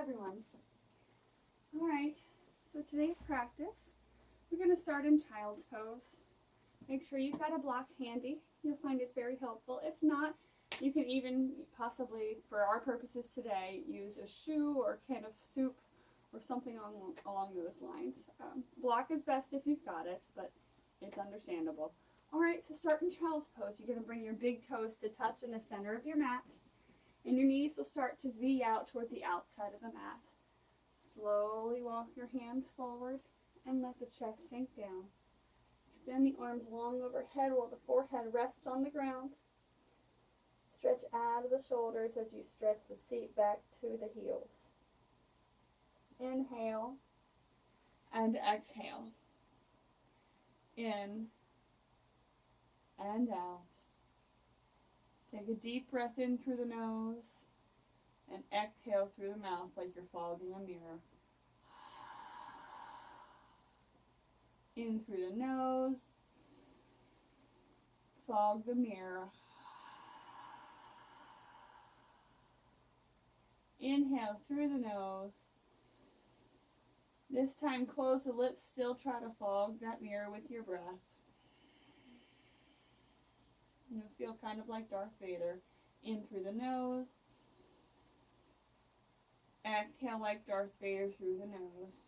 everyone. All right, so today's practice, we're going to start in child's pose. Make sure you've got a block handy. You'll find it's very helpful. If not, you can even possibly, for our purposes today, use a shoe or a can of soup or something along those lines. Block is best if you've got it, but it's understandable. All right, so start in child's pose. You're going to bring your big toes to touch in the center of your mat, and your knees will start to V out towards the outside of the mat. Slowly walk your hands forward and let the chest sink down. Extend the arms long overhead while the forehead rests on the ground. Stretch out of the shoulders as you stretch the seat back to the heels. Inhale and exhale. In and out. Take a deep breath in through the nose and exhale through the mouth like you're fogging a mirror. In through the nose, fog the mirror. Inhale through the nose. This time close the lips, still try to fog that mirror with your breath. You'll feel kind of like Darth Vader. In through the nose. Exhale like Darth Vader through the nose.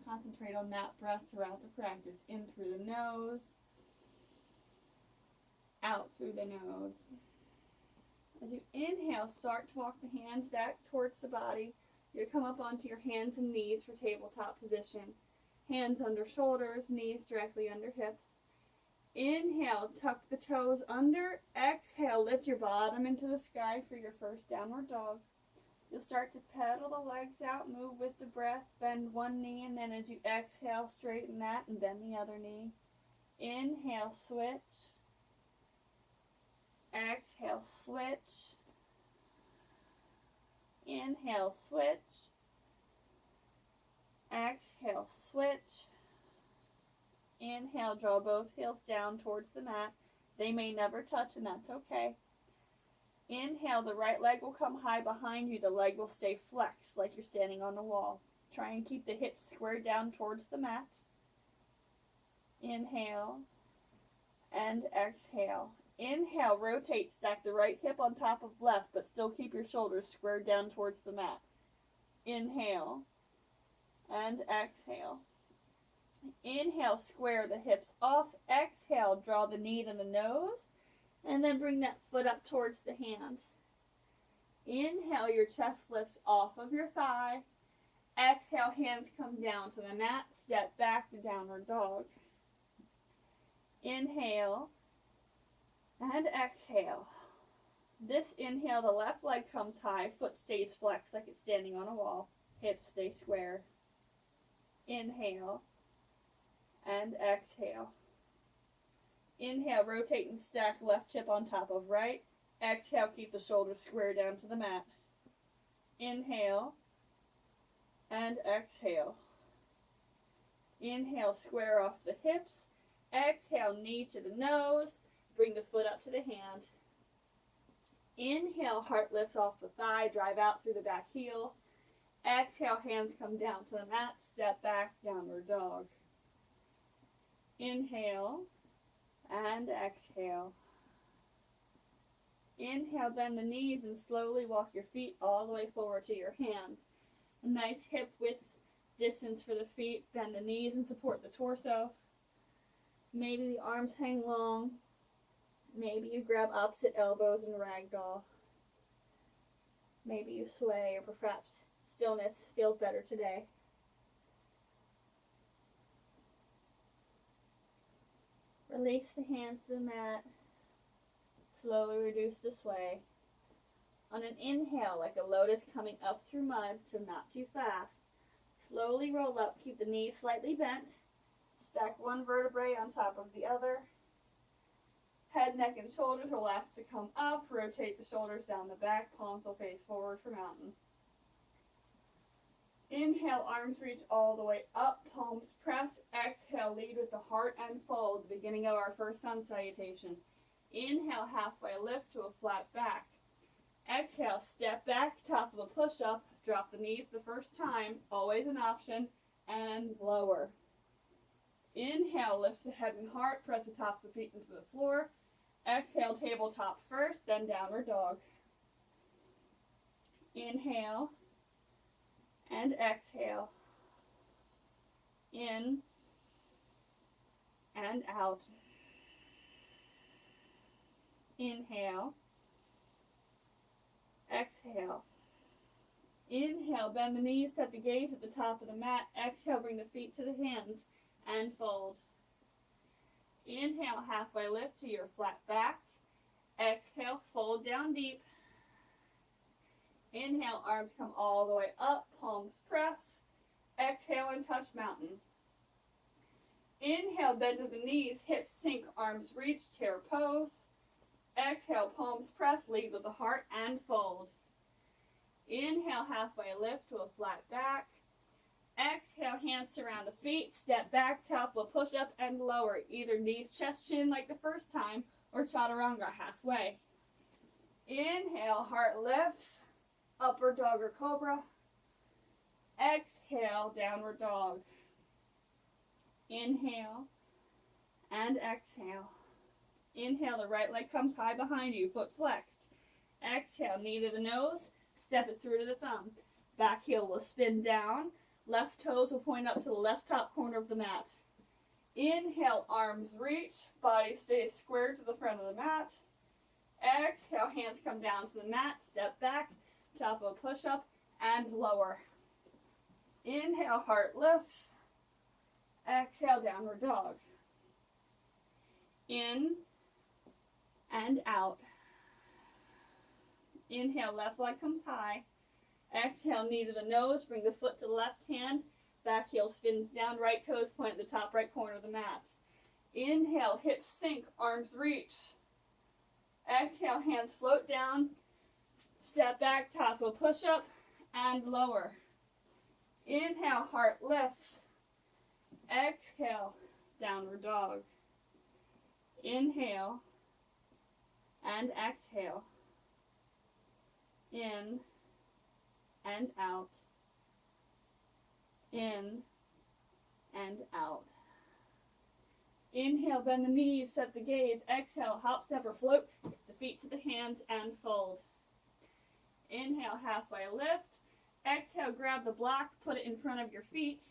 Concentrate on that breath throughout the practice. In through the nose. Out through the nose. As you inhale, start to walk the hands back towards the body. You come up onto your hands and knees for tabletop position. Hands under shoulders, knees directly under hips. Inhale, tuck the toes under. Exhale, lift your bottom into the sky for your first downward dog. You'll start to pedal the legs out, move with the breath, bend one knee, and then as you exhale, straighten that and bend the other knee. Inhale, switch. Exhale, switch. Inhale, switch. Exhale, switch. Inhale, draw both heels down towards the mat. They may never touch, and that's okay. Inhale, the right leg will come high behind you. The leg will stay flexed like you're standing on the wall. Try and keep the hips squared down towards the mat. Inhale and exhale. Inhale, rotate, stack the right hip on top of left, but still keep your shoulders squared down towards the mat. Inhale and exhale. Inhale, square the hips off. Exhale, draw the knee to the nose, and then bring that foot up towards the hand. Inhale, your chest lifts off of your thigh. Exhale, hands come down to the mat. Step back to downward dog. Inhale and exhale. This inhale, the left leg comes high, foot stays flexed like it's standing on a wall. Hips stay square. Inhale and exhale. Inhale, rotate and stack left hip on top of right. Exhale, keep the shoulders square down to the mat. Inhale and exhale. Inhale, square off the hips. Exhale, knee to the nose. Bring the foot up to the hand. Inhale, heart lifts off the thigh, drive out through the back heel. Exhale, hands come down to the mat, step back, downward dog. Inhale and exhale. Inhale, bend the knees and slowly walk your feet all the way forward to your hands. A nice hip width distance for the feet. Bend the knees and support the torso. Maybe the arms hang long. Maybe you grab opposite elbows and ragdoll. Maybe you sway, or perhaps stillness feels better today. Release the hands to the mat. Slowly reduce the sway. On an inhale, like a lotus coming up through mud, so not too fast. Slowly roll up, keep the knees slightly bent. Stack one vertebrae on top of the other. Head, neck, and shoulders will last to come up. Rotate the shoulders down the back. Palms will face forward for mountain. Inhale, arms reach all the way up. Palms press. Exhale, lead with the heart and fold. The beginning of our first sun salutation. Inhale, halfway lift to a flat back. Exhale, step back, top of a push-up, drop the knees the first time, always an option, and lower. Inhale, lift the head and heart, press the tops of the feet into the floor. Exhale, tabletop first, then downward dog. Inhale and exhale. In and out. Inhale. Exhale. Inhale, bend the knees, set the gaze at the top of the mat. Exhale, bring the feet to the hands and fold. Inhale, halfway lift to your flat back. Exhale, fold down deep. Inhale, arms come all the way up, palms press. Exhale and touch mountain. Inhale, bend to the knees, hips sink, arms reach, chair pose. Exhale, palms press, lead with the heart and fold. Inhale, halfway lift to a flat back. Exhale, hands surround the feet, step back, top will push up and lower. Either knees, chest, chin like the first time, or chaturanga halfway. Inhale, heart lifts, upward dog or cobra. Exhale, downward dog. Inhale and exhale. Inhale, the right leg comes high behind you, foot flexed. Exhale, knee to the nose, step it through to the thumb. Back heel will spin down. Left toes will point up to the left top corner of the mat. Inhale, arms reach, body stays squared to the front of the mat. Exhale, hands come down to the mat, step back, top of a push-up, and lower. Inhale, heart lifts. Exhale, downward dog. In and out. Inhale, left leg comes high. Exhale, knee to the nose, bring the foot to the left hand. Back heel spins down, right toes point at the top right corner of the mat. Inhale, hips sink, arms reach. Exhale, hands float down. Step back, top of a push-up, and lower. Inhale, heart lifts. Exhale, downward dog. Inhale and exhale. In and out. In and out. Inhale, bend the knees, set the gaze. Exhale, hop, step, or float the feet to the hands and fold. Inhale, halfway lift. Exhale, grab the block, put it in front of your feet,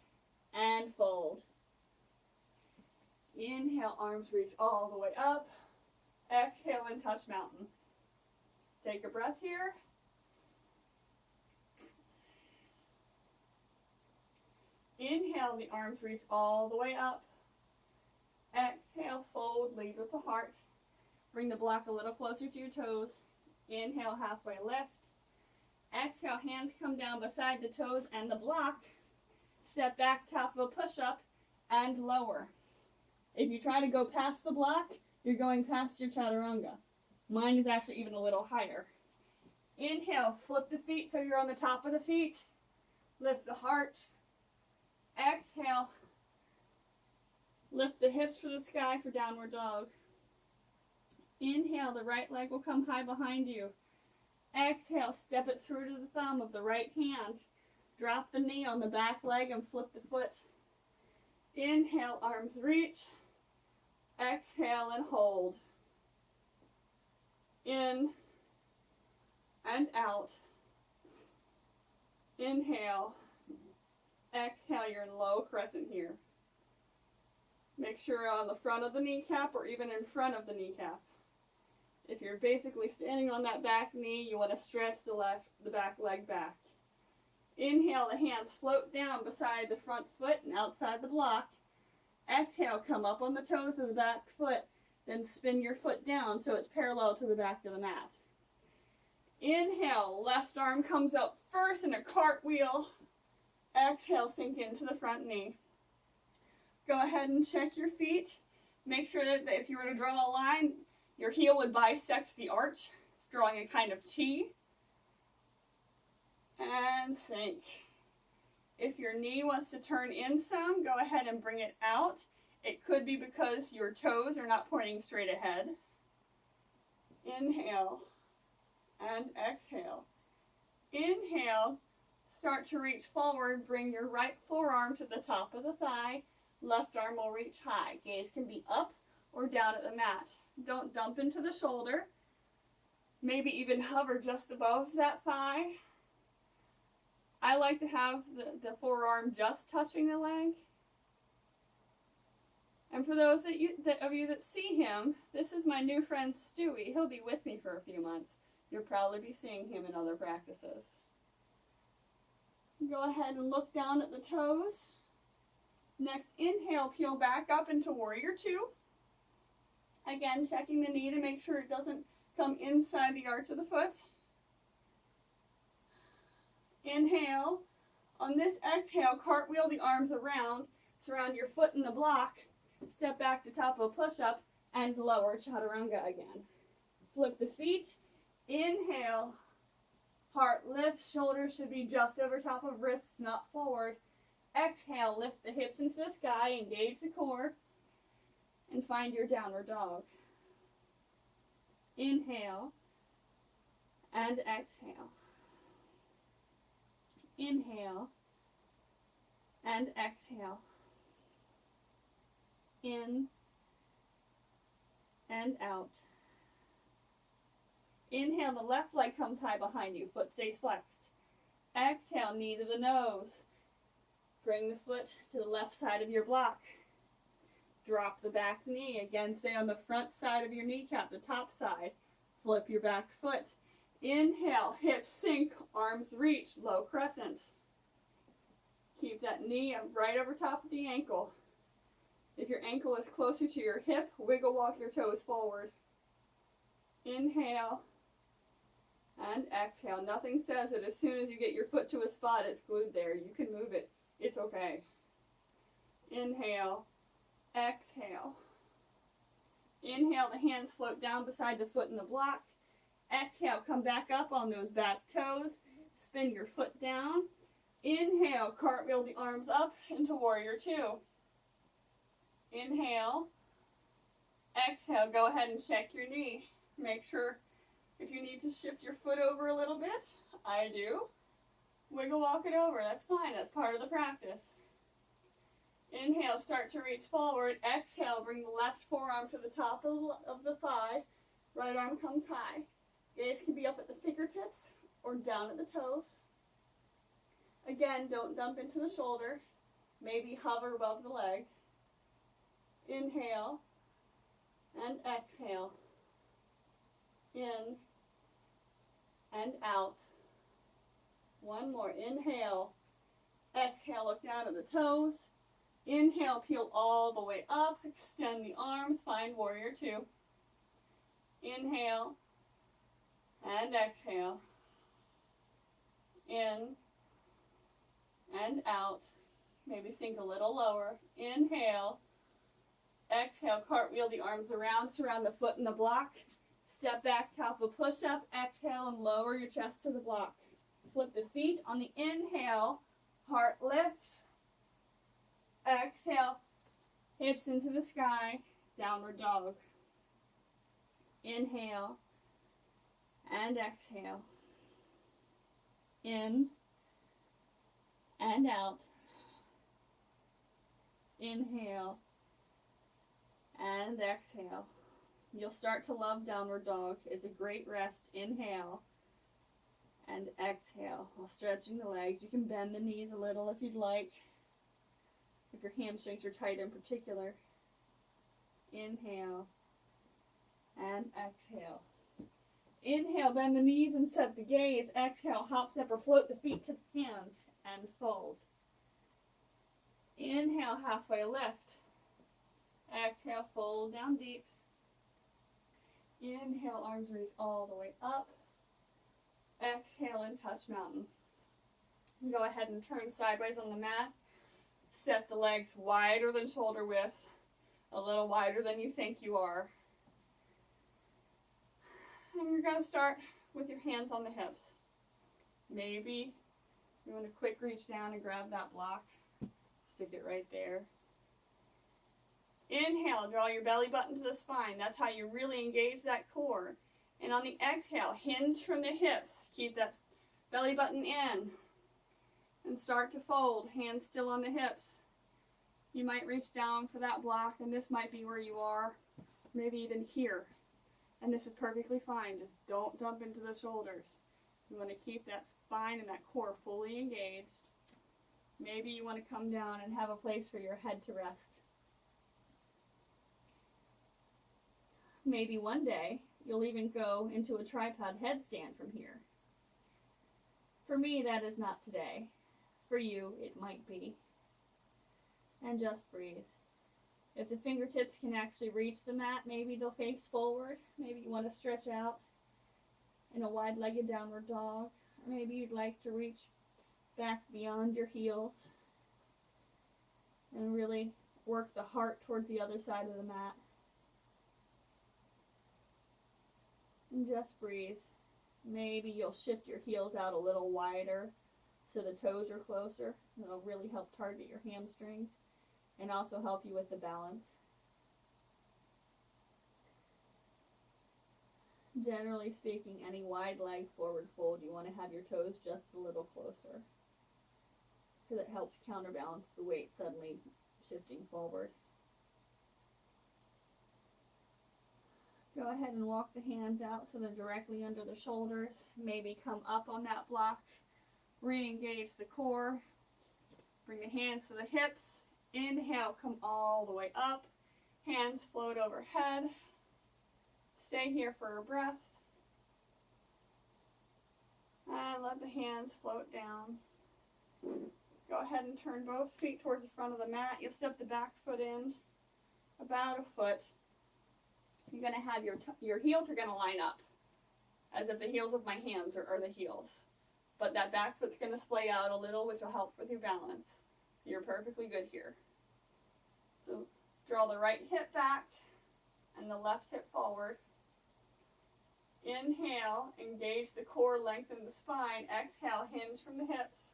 and fold. Inhale, arms reach all the way up. Exhale and touch mountain. Take a breath here. Inhale, the arms reach all the way up. Exhale, fold, lead with the heart. Bring the block a little closer to your toes. Inhale, halfway lift. Exhale, hands come down beside the toes and the block. Step back, top of a push-up, and lower. If you try to go past the block, you're going past your chaturanga. Mine is actually even a little higher. Inhale, flip the feet so you're on the top of the feet. Lift the heart. Exhale. Lift the hips for the sky for downward dog. Inhale, the right leg will come high behind you. Exhale, step it through to the thumb of the right hand. Drop the knee on the back leg and flip the foot. Inhale, arms reach. Exhale and hold. In and out. Inhale. Exhale, you're in low crescent here. Make sure you're on the front of the kneecap or even in front of the kneecap. If you're basically standing on that back knee, you want to stretch the back leg back. Inhale, the hands float down beside the front foot and outside the block. Exhale, come up on the toes of the back foot, then spin your foot down so it's parallel to the back of the mat. Inhale, left arm comes up first in a cartwheel. Exhale, sink into the front knee. Go ahead and check your feet. Make sure that if you were to draw a line, your heel would bisect the arch, drawing a kind of T. And sink. If your knee wants to turn in some, go ahead and bring it out. It could be because your toes are not pointing straight ahead. Inhale. and exhale. Inhale, start to reach forward, bring your right forearm to the top of the thigh, left arm will reach high. Gaze can be up or down at the mat. Don't dump into the shoulder. Maybe even hover just above that thigh. I like to have the forearm just touching the leg. And for those of you that see him, this is my new friend Stewie. He'll be with me for a few months. You'll probably be seeing him in other practices. Go ahead and look down at the toes. Next, inhale, peel back up into warrior two. Again, checking the knee to make sure it doesn't come inside the arch of the foot. Inhale. On this exhale, cartwheel the arms around, surround your foot in the block, step back to top of a push-up, and lower chaturanga again. Flip the feet. Inhale. Heart lifts, shoulders should be just over top of wrists, not forward. Exhale, lift the hips into the sky, engage the core, and find your downward dog. Inhale and exhale. Inhale and exhale. In and out. Inhale, the left leg comes high behind you, foot stays flexed. Exhale, knee to the nose. Bring the foot to the left side of your block. Drop the back knee. Again, stay on the front side of your kneecap, the top side. Flip your back foot. Inhale, hips sink, arms reach, low crescent. Keep that knee right over top of the ankle. If your ankle is closer to your hip, wiggle walk your toes forward. Inhale and exhale. Nothing says that as soon as you get your foot to a spot, it's glued there. You can move it. It's okay. Inhale, exhale. Inhale, the hands float down beside the foot in the block. Exhale, come back up on those back toes. Spin your foot down. Inhale, cartwheel the arms up into warrior two. Inhale. Exhale, go ahead and check your knee. Make sure if you need to shift your foot over a little bit, I do. Wiggle walk it over, that's fine, that's part of the practice. Inhale, start to reach forward. Exhale, bring the left forearm to the top of the thigh. Right arm comes high. Gaze can be up at the fingertips or down at the toes. Again, don't dump into the shoulder. Maybe hover above the leg. Inhale and exhale. In and out. One more. Inhale. Exhale, look down at the toes. Inhale, peel all the way up. Extend the arms. Find warrior two. Inhale and exhale. In and out. Maybe sink a little lower. Inhale. Exhale, cartwheel the arms around. Surround the foot in the block. Step back, top of push-up. Exhale and lower your chest to the block. Flip the feet. On the inhale, heart lifts. Exhale, hips into the sky, downward dog. Inhale and exhale. In and out. Inhale and exhale. You'll start to love downward dog. It's a great rest. Inhale and exhale while stretching the legs. You can bend the knees a little if you'd like, if your hamstrings are tight in particular. Inhale and exhale. Inhale, bend the knees and set the gaze. Exhale, hop, step, or float the feet to the hands and fold. Inhale, halfway lift. Exhale, fold down deep. Inhale, arms reach all the way up. Exhale and touch mountain. Go ahead and turn sideways on the mat. Set the legs wider than shoulder width, a little wider than you think you are. And you're going to start with your hands on the hips. Maybe you want to quick reach down and grab that block. Stick it right there. Inhale, draw your belly button to the spine. That's how you really engage that core. And on the exhale, hinge from the hips. Keep that belly button in. And start to fold, hands still on the hips. You might reach down for that block, and this might be where you are, maybe even here. And this is perfectly fine. Just don't dump into the shoulders. You want to keep that spine and that core fully engaged. Maybe you want to come down and have a place for your head to rest. Maybe one day you'll even go into a tripod headstand from here. For me, that is not today. For you, it might be. And just breathe. If the fingertips can actually reach the mat, maybe they'll face forward. Maybe you want to stretch out in a wide-legged downward dog. Or maybe you'd like to reach back beyond your heels and really work the heart towards the other side of the mat. And just breathe. Maybe you'll shift your heels out a little wider so the toes are closer. It'll really help target your hamstrings and also help you with the balance. Generally speaking, any wide leg forward fold, you want to have your toes just a little closer because it helps counterbalance the weight suddenly shifting forward. Go ahead and walk the hands out so they're directly under the shoulders. Maybe come up on that block. Re-engage the core. Bring the hands to the hips. Inhale, come all the way up. Hands float overhead. Stay here for a breath. And let the hands float down. Go ahead and turn both feet towards the front of the mat. You'll step the back foot in about a foot. You're going to have your heels are going to line up as if the heels of my hands are the heels. But that back foot's going to splay out a little, which will help with your balance. You're perfectly good here. So draw the right hip back and the left hip forward. Inhale, engage the core, lengthen the spine. Exhale, hinge from the hips.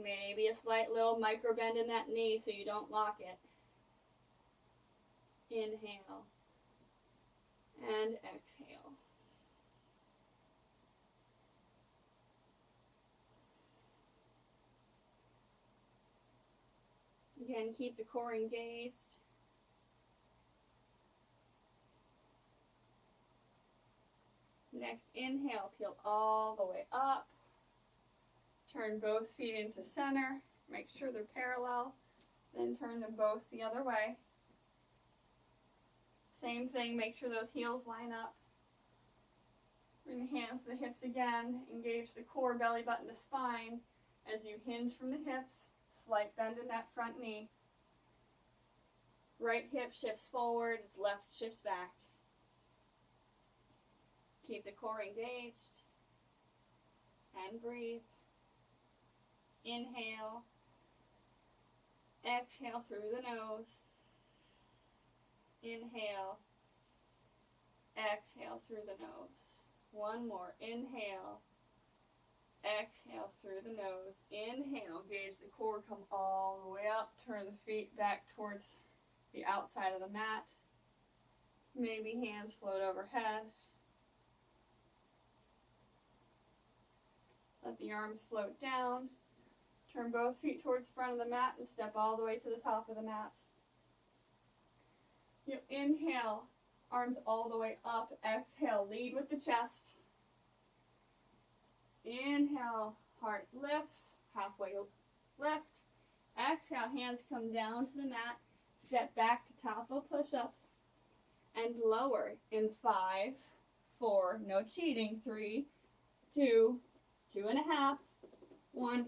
Maybe a slight little micro bend in that knee so you don't lock it. Inhale and exhale. Again, keep the core engaged. Next, inhale, peel all the way up. Turn both feet into center. Make sure they're parallel. Then turn them both the other way. Same thing, make sure those heels line up. Bring the hands to the hips again. Engage the core, belly button to spine. As you hinge from the hips, slight bend in that front knee. Right hip shifts forward, its left shifts back. Keep the core engaged. And breathe. Inhale. Exhale through the nose. Inhale. Exhale through the nose. One more. Inhale. Exhale through the nose. Inhale. Engage the core. Come all the way up. Turn the feet back towards the outside of the mat. Maybe hands float overhead. Let the arms float down. Turn both feet towards the front of the mat and step all the way to the top of the mat. You inhale, arms all the way up. Exhale, lead with the chest. Inhale, heart lifts, halfway lift. Exhale, hands come down to the mat. Step back to top of push-up and lower in 5, 4, no cheating, 3, 2, 2.5, 1.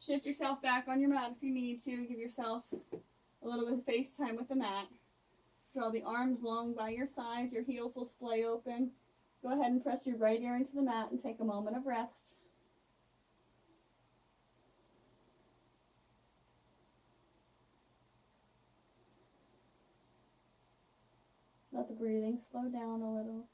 Shift yourself back on your mat if you need to. Give yourself a little bit of face time with the mat. Draw the arms long by your sides. Your heels will splay open. Go ahead and press your right ear into the mat and take a moment of rest. Let the breathing slow down a little.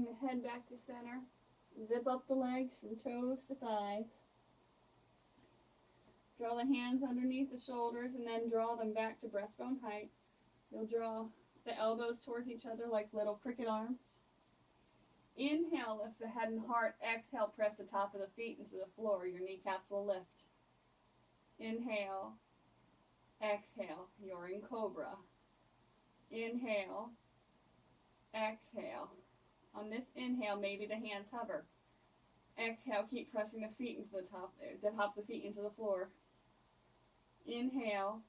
Bring the head back to center. Zip up the legs from toes to thighs. Draw the hands underneath the shoulders and then draw them back to breastbone height. You'll draw the elbows towards each other like little cricket arms. Inhale, lift the head and heart. Exhale, press the top of the feet into the floor. Your kneecaps will lift. Inhale. Exhale. You're in cobra. Inhale. Exhale. On this inhale, maybe the hands hover. Exhale, keep pressing the feet into the top of the feet into the floor. Inhale.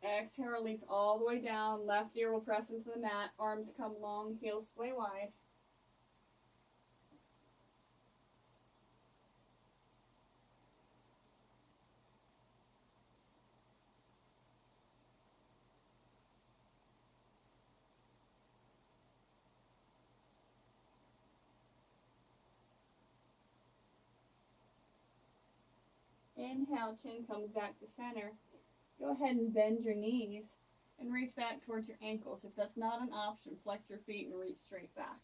Exhale, release all the way down. Left ear will press into the mat. Arms come long, heels splay wide. Inhale, chin comes back to center. Go ahead and bend your knees and reach back towards your ankles. If that's not an option, flex your feet and reach straight back.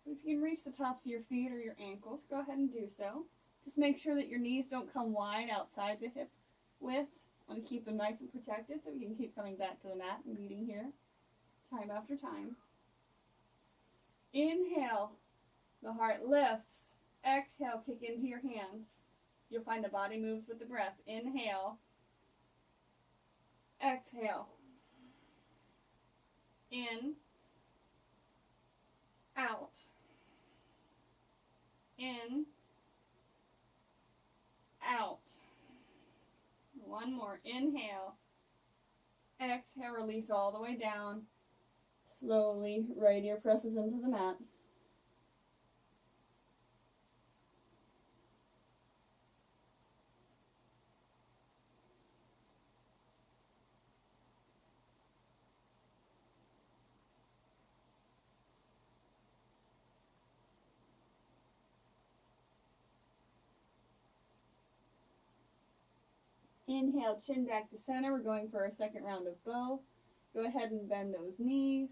But if you can reach the tops of your feet or your ankles, go ahead and do so. Just make sure that your knees don't come wide outside the hip width. Want to keep them nice and protected so you can keep coming back to the mat and meeting here time after time. Inhale, the heart lifts. Exhale, kick into your hands. You'll find the body moves with the breath. Inhale. Exhale. In. Out. In. Out. One more. Inhale. Exhale. Release all the way down. Slowly, right ear presses into the mat. Inhale, chin back to center. We're going for our second round of bow. Go ahead and bend those knees.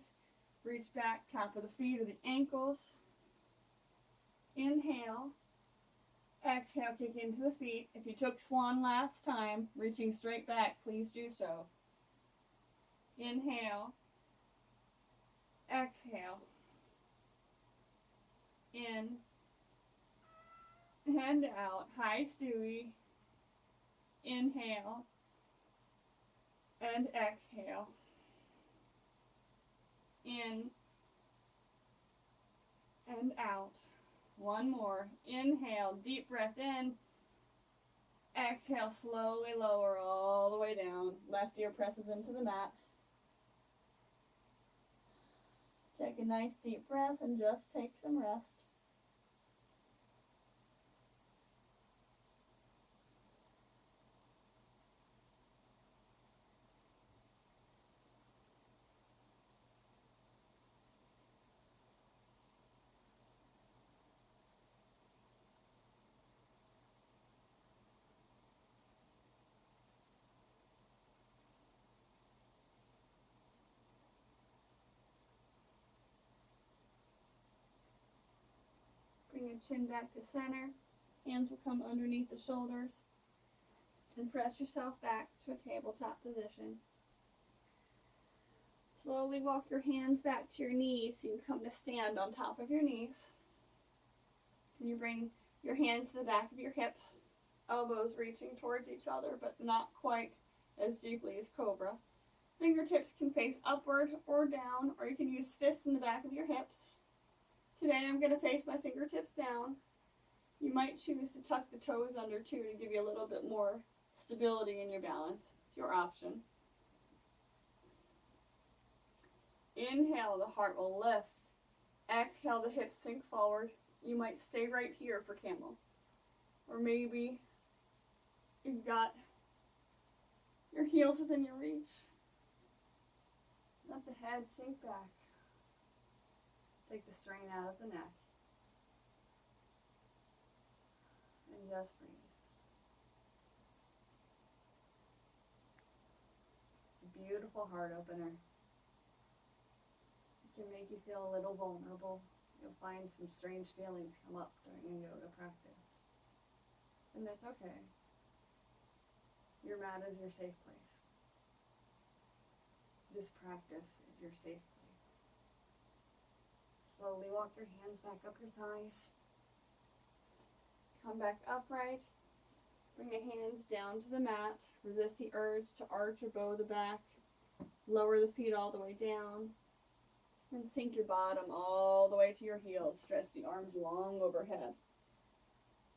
Reach back, top of the feet or the ankles. Inhale. Exhale, kick into the feet. If you took swan last time, reaching straight back, please do so. Inhale. Exhale. In. And out. Hi, Stewie. Inhale and exhale. In and out. One more. Inhale, deep breath in. Exhale, slowly lower all the way down. Left ear presses into the mat. Take a nice deep breath and just take some rest. Bring your chin back to center. Hands will come underneath the shoulders. And press yourself back to a tabletop position. Slowly walk your hands back to your knees so you come to stand on top of your knees. And you bring your hands to the back of your hips, elbows reaching towards each other, but not quite as deeply as cobra. Fingertips can face upward or down, or you can use fists in the back of your hips. Today I'm going to face my fingertips down. You might choose to tuck the toes under too to give you a little bit more stability in your balance. It's your option. Inhale, the heart will lift. Exhale, the hips sink forward. You might stay right here for camel. Or maybe you've got your heels within your reach. Let the head sink back. Take the strain out of the neck. And just breathe. It's a beautiful heart opener. It can make you feel a little vulnerable. You'll find some strange feelings come up during a yoga practice. And that's okay. Your mat is your safe place. This practice is your safe place. Slowly walk your hands back up your thighs. Come back upright. Bring the hands down to the mat. Resist the urge to arch or bow the back. Lower the feet all the way down. And sink your bottom all the way to your heels. Stretch the arms long overhead.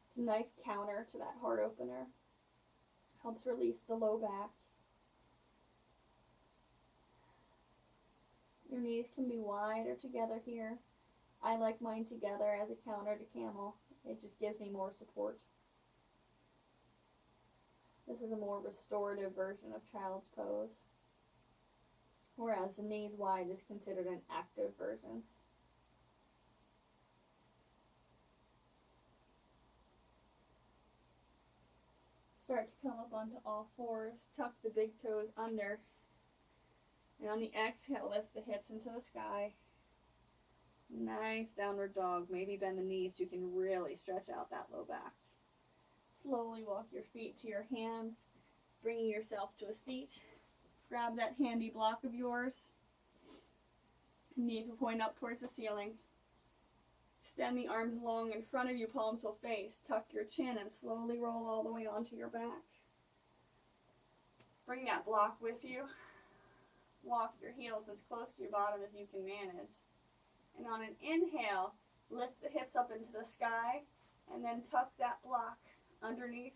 It's a nice counter to that heart opener. Helps release the low back. Your knees can be wide or together here. I like mine together as a counter to camel. It just gives me more support. This is a more restorative version of child's pose, whereas the knees wide is considered an active version. Start to come up onto all fours, tuck the big toes under, and on the exhale, lift the hips into the sky. Nice downward dog. Maybe bend the knees so you can really stretch out that low back. Slowly walk your feet to your hands, bringing yourself to a seat. Grab that handy block of yours. Knees will point up towards the ceiling. Extend the arms long in front of you, palms will face. Tuck your chin and slowly roll all the way onto your back. Bring that block with you. Walk your heels as close to your bottom as you can manage. And on an inhale, lift the hips up into the sky and then tuck that block underneath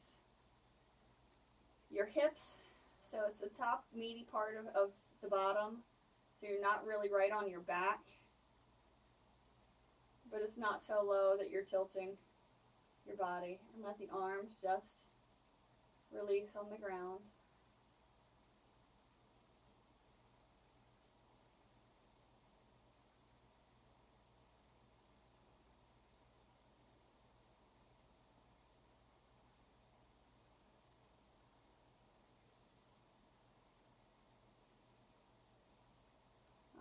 your hips. So it's the top meaty part of the bottom. So you're not really right on your back, but it's not so low that you're tilting your body. And let the arms just release on the ground.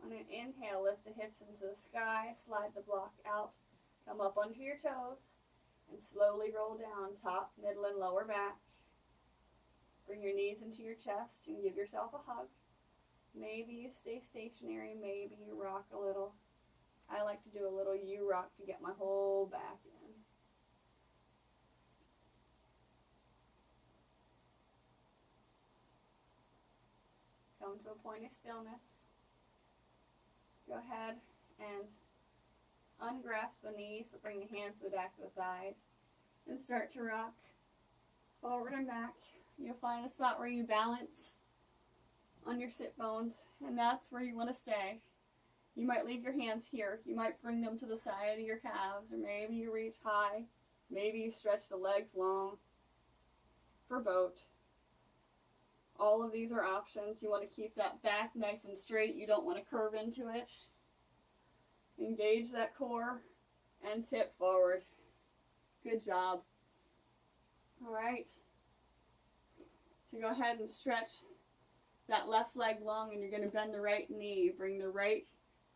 On an inhale, lift the hips into the sky, slide the block out, come up onto your toes, and slowly roll down top, middle, and lower back. Bring your knees into your chest and give yourself a hug. Maybe you stay stationary, maybe you rock a little. I like to do a little U-rock to get my whole back in. Come to a point of stillness. Go ahead and ungrasp the knees, but bring the hands to the back of the thighs. And start to rock forward and back. You'll find a spot where you balance on your sit bones, and that's where you want to stay. You might leave your hands here. You might bring them to the side of your calves, or maybe you reach high. Maybe you stretch the legs long for boat. All of these are options. You want to keep that back nice and straight. You don't want to curve into it. Engage that core and tip forward. Good job. All right. So go ahead and stretch that left leg long, and you're going to bend the right knee. Bring the right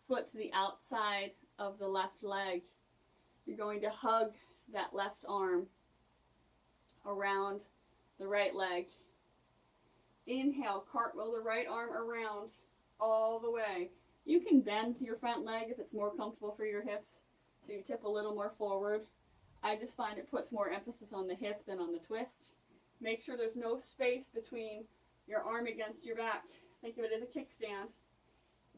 foot to the outside of the left leg. You're going to hug that left arm around the right leg. Inhale, cartwheel the right arm around all the way. You can bend your front leg if it's more comfortable for your hips, so you tip a little more forward. I just find it puts more emphasis on the hip than on the twist. Make sure there's no space between your arm against your back. Think of it as a kickstand.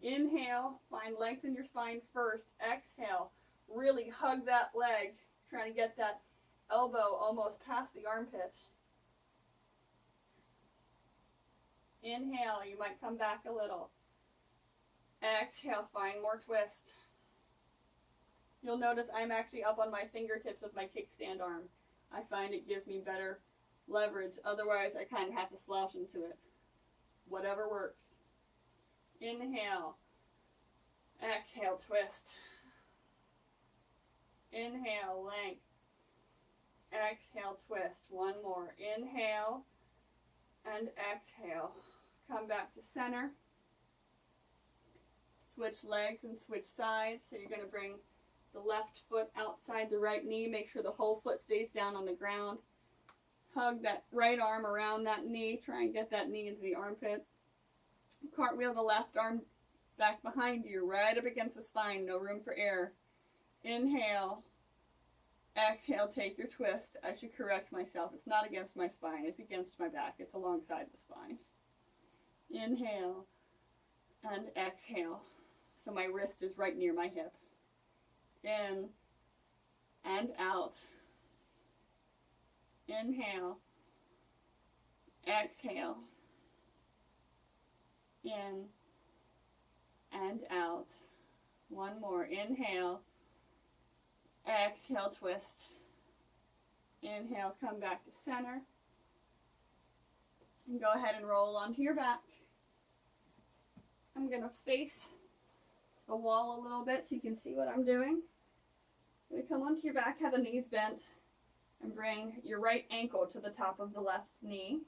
Inhale, find length in your spine first. Exhale, really hug that leg, trying to get that elbow almost past the armpit. Inhale, you might come back a little. Exhale, find more twist. You'll notice I'm actually up on my fingertips with my kickstand arm. I find it gives me better leverage. Otherwise, I kind of have to slouch into it. Whatever works. Inhale. Exhale, twist. Inhale, length. Exhale, twist. One more. Inhale and exhale. Come back to center. Switch legs and switch sides. So you're going to bring the left foot outside the right knee. Make sure the whole foot stays down on the ground. Hug that right arm around that knee. Try and get that knee into the armpit. Cartwheel the left arm back behind you, right up against the spine. No room for air. Inhale. Exhale, take your twist. I should correct myself. It's not against my spine. It's against my back. It's alongside the spine. Inhale and exhale. So my wrist is right near my hip. In and out. Inhale. Exhale. In and out. One more. Inhale. Exhale, twist. Inhale, come back to center. And go ahead and roll onto your back. I'm going to face the wall a little bit so you can see what I'm doing. I'm going to come onto your back, have the knees bent, and bring your right ankle to the top of the left knee.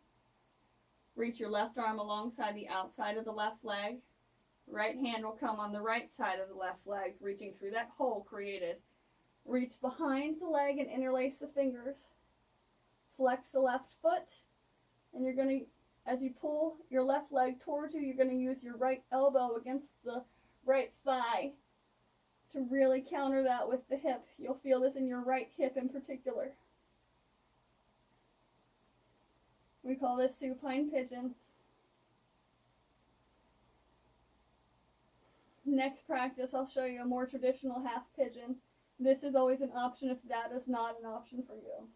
Reach your left arm alongside the outside of the left leg. Right hand will come on the right side of the left leg, reaching through that hole created. Reach behind the leg and interlace the fingers. Flex the left foot, and you're going to, as you pull your left leg towards you, you're going to use your right elbow against the right thigh to really counter that with the hip. You'll feel this in your right hip in particular. We call this supine pigeon. Next practice, I'll show you a more traditional half pigeon. This is always an option if that is not an option for you.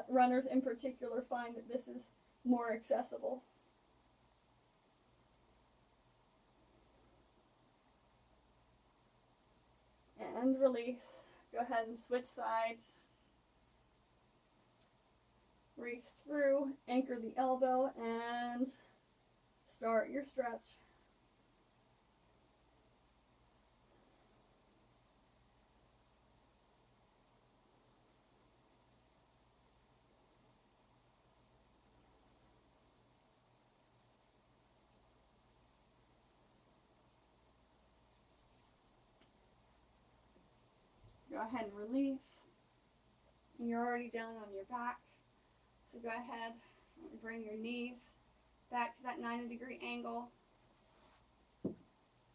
Runners in particular find that this is more accessible. And release. Go ahead and switch sides. Reach through, anchor the elbow, and start your stretch. Go ahead and release. And you're already down on your back. So go ahead and bring your knees back to that 90-degree angle.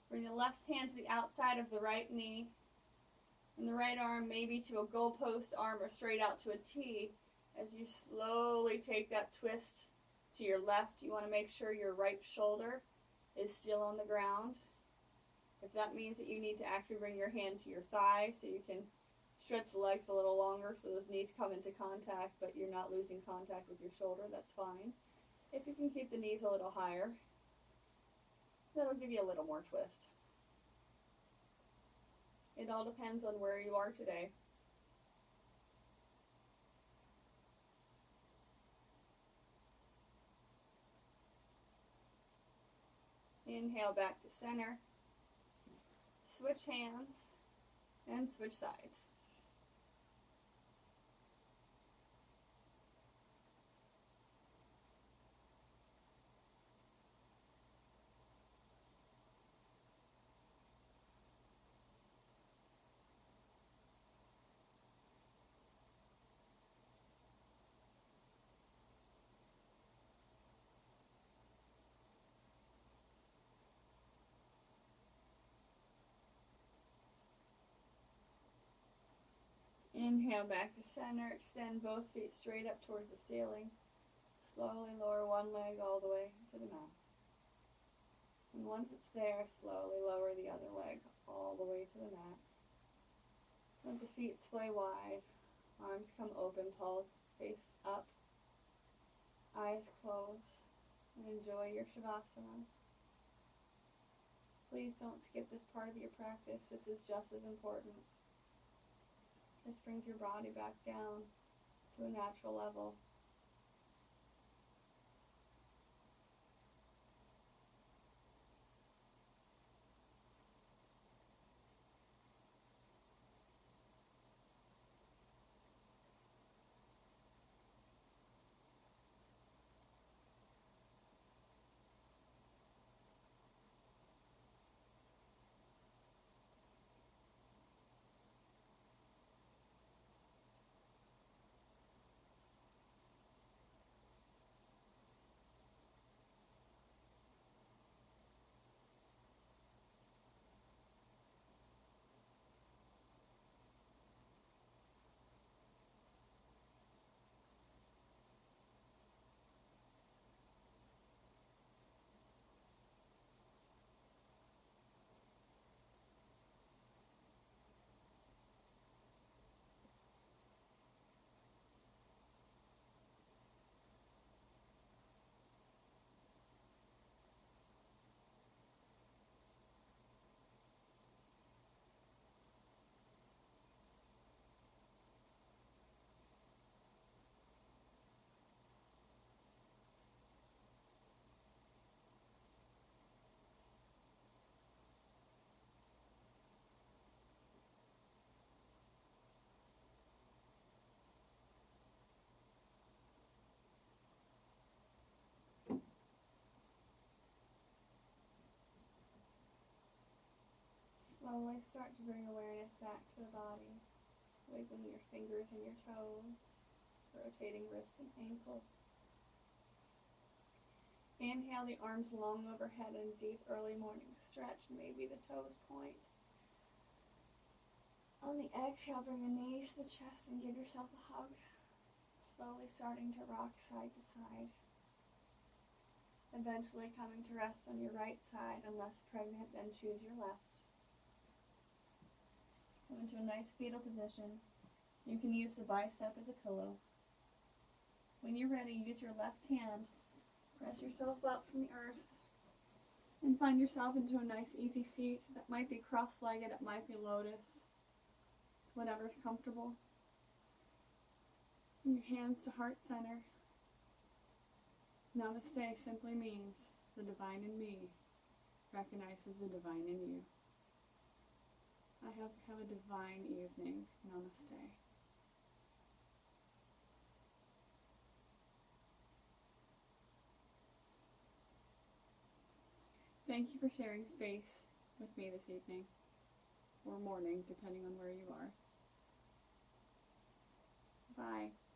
Bring the left hand to the outside of the right knee. And the right arm maybe to a goalpost arm or straight out to a T. As you slowly take that twist to your left, you want to make sure your right shoulder is still on the ground. If that means that you need to actually bring your hand to your thigh so you can stretch the legs a little longer so those knees come into contact but you're not losing contact with your shoulder, that's fine. If you can keep the knees a little higher, that'll give you a little more twist. It all depends on where you are today. Inhale back to center. Switch hands and switch sides. Inhale back to center, extend both feet straight up towards the ceiling. Slowly lower one leg all the way to the mat. And once it's there, slowly lower the other leg all the way to the mat. Let the feet splay wide, arms come open, palms face up, eyes closed, and enjoy your Shavasana. Please don't skip this part of your practice. This is just as important. This brings your body back down to a natural level. slowly start to bring awareness back to the body, wiggling your fingers and your toes, rotating wrists and ankles. Inhale the arms long overhead in a deep early morning stretch. Maybe the toes point. On the exhale, bring the knees to the chest and give yourself a hug. Slowly starting to rock side to side. Eventually coming to rest on your right side. Unless pregnant, then choose your left. Come into a nice fetal position. You can use the bicep as a pillow. When you're ready, use your left hand. Press yourself up from the earth. And find yourself into a nice easy seat. That might be cross-legged, it might be lotus. It's whatever's comfortable. Your hands to heart center. Namaste simply means the divine in me recognizes the divine in you. I hope you have a divine evening. Namaste. Thank you for sharing space with me this evening, or morning, depending on where you are. Bye.